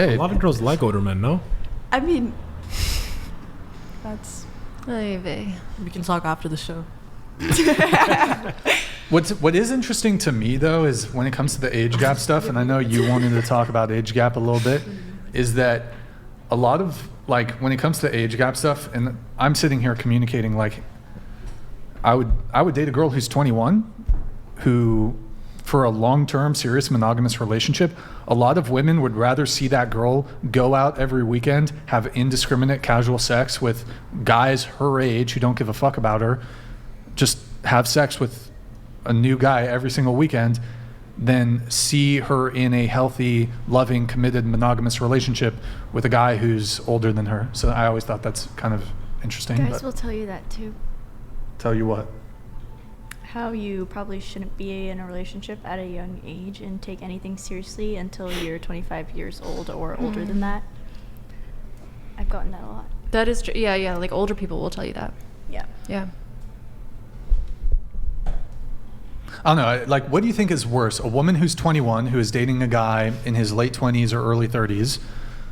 Hey, A lot of girls like older men, no? I mean, that's... Maybe. We can talk after the show. what is interesting to me though is when it comes to the age gap stuff, and I know you wanted to talk about age gap a little bit, is that a lot of like when it comes to age gap stuff, and I'm sitting here communicating like I would date a girl who's 21 who for a long-term serious monogamous relationship, a lot of women would rather see that girl go out every weekend, have indiscriminate casual sex with guys her age who don't give a fuck about her, just have sex with a new guy every single weekend, than see her in a healthy, loving, committed, monogamous relationship with a guy who's older than her. So I always thought that's kind of interesting. Guys will tell you that too. Tell you what? How you probably shouldn't be in a relationship at a young age and take anything seriously until you're 25 years old or older than that. I've gotten that a lot. That is true. Yeah. Like older people will tell you that. Yeah. Yeah. I don't know. Like, what do you think is worse? A woman who's 21, who is dating a guy in his late 20s or early 30s,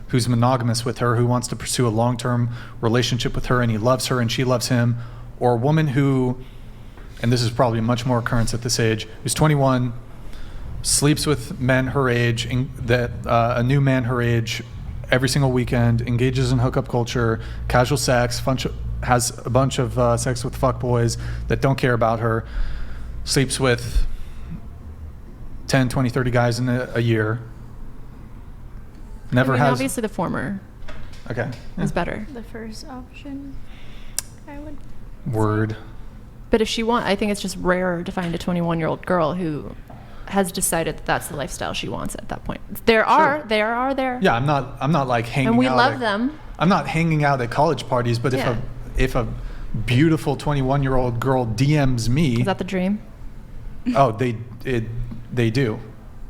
who's monogamous with her, who wants to pursue a long-term relationship with her, and he loves her and she loves him, or a woman who, and this is probably much more occurrence at this age, who's 21, sleeps with men her age, a new man her age every single weekend, engages in hookup culture, casual sex, has a bunch of sex with fuckboys that don't care about her, sleeps with 10, 20, 30 guys in a year. Never has. Obviously, the former. Okay. Is better. The first option, I would. Word. But if I think it's just rare to find a 21-year-old girl who has decided that that's the lifestyle she wants at that point. There are there. Yeah, I'm not like hanging out. And we love them. I'm not hanging out at college parties, but if a beautiful 21-year-old girl DMs me, is that the dream? Oh, they do.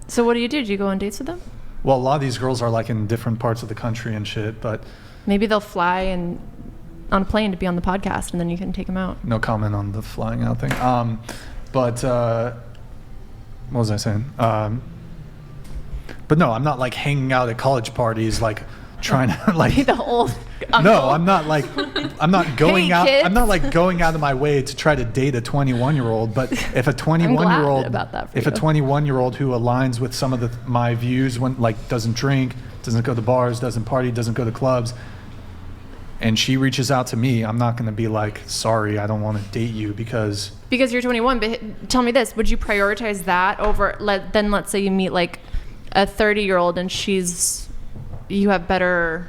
So what do? Do you go on dates with them? Well, a lot of these girls are like in different parts of the country and shit, but maybe they'll fly on a plane to be on the podcast, and then you can take them out. No comment on the flying out thing. But what was I saying? But no, I'm not like hanging out at college parties, like trying to like be the old uncle. No, I'm not going hey, out. kids. I'm not like going out of my way to try to date a 21-year-old. But if a 21-year-old, if a 21-year-old who aligns with some of my views, when like doesn't drink, doesn't go to bars, doesn't party, doesn't go to clubs, and she reaches out to me, I'm not going to be like, sorry, I don't want to date you because you're 21. But tell me this: would you prioritize that over then? Let's say you meet like a 30-year-old and you have better.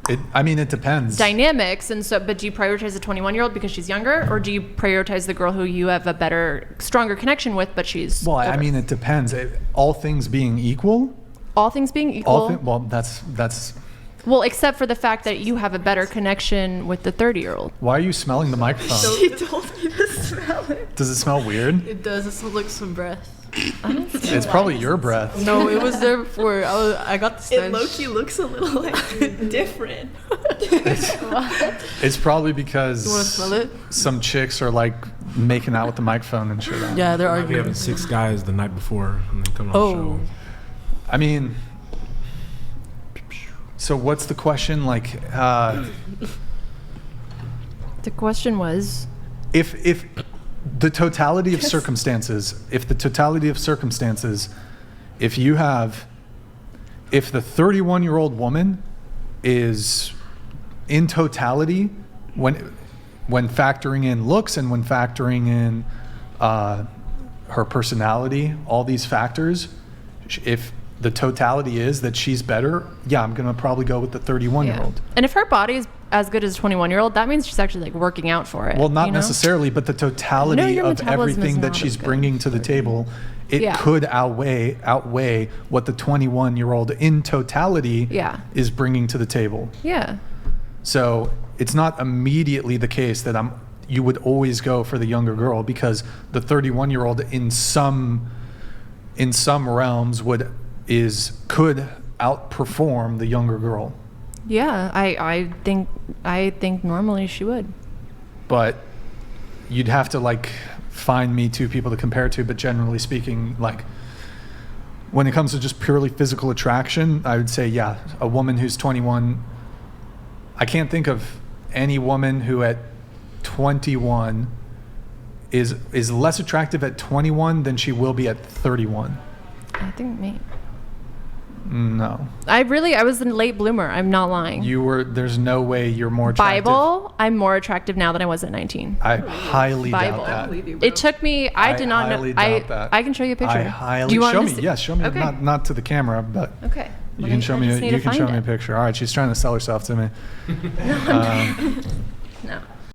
It depends. Dynamics, and so, but do you prioritize the 21-year-old because she's younger, or do you prioritize the girl who you have a better, stronger connection with, but she's Well, older? I mean, it depends. All things being equal. All things being equal. Well, that's. Well, except for the fact that you have a better connection with the 30-year-old. Why are you smelling the microphone? She told me to smell it. Does it smell weird? It does. It smells like some breath. It's probably your breath. No, it was there before. I got the stench. It low-key looks a little like different. It's probably because You want to smell it? some chicks are like making out with the microphone and shit. Yeah, they're Might be arguing. having 6 guys the night before and then coming on the show. I mean, so what's the question? Like, The question was, if the totality of circumstances, if the 31-year-old woman is in totality, when factoring in looks and when factoring in her personality, all these factors, if the totality is that she's better, I'm going to probably go with the 31-year-old. And if her body is as good as a 21-year-old, that means she's actually like working out for it. Well, not necessarily, but the totality your of metabolism is everything that not she's as good. bringing to the table, it could outweigh what the 21-year-old in totality is bringing to the table. Yeah. So it's not immediately the case that you would always go for the younger girl, because the 31-year-old in some realms could outperform the younger girl. Yeah, I think normally she would. But you'd have to like find me 2 people to compare to, but generally speaking, like when it comes to just purely physical attraction, I would say, yeah, a woman who's 21. I can't think of any woman who at 21 is less attractive at 21 than she will be at 31. I think me. No. I was a late bloomer. I'm not lying. There's no way you're more attractive. Bible, I'm more attractive now than I was at 19. I highly Bible. doubt that. believe you, bro. It took me, I did not know. highly doubt that. I can show you a picture. I highly Do you want show to me. see- Yes, show me. Okay. Not to the camera, but Okay. you can show me. You can show me a picture. All right, she's trying to sell herself to me. No.